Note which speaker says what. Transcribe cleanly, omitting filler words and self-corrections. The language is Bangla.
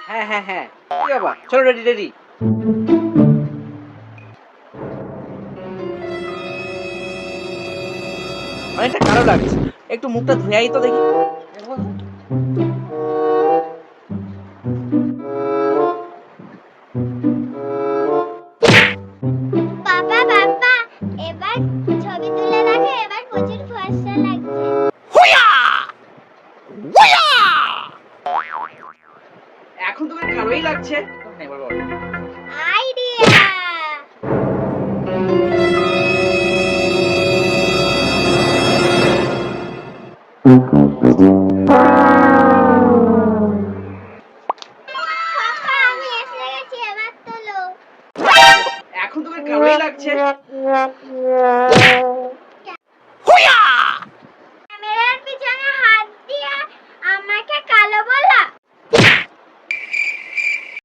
Speaker 1: হ্যাঁ হ্যাঁ হ্যাঁ, কি বাবা, চলো রেডি রেডি। অনেকটা কালো লাগছে, একটু মুখটা ধুয়ে আই তো দেখি।
Speaker 2: বাবা বাবা, এবার ছবি তুলে রাখো, এবার প্রচুর ফর্সা লাগছে।
Speaker 1: এখন তোমার কালোই লাগছে। এবার বলো।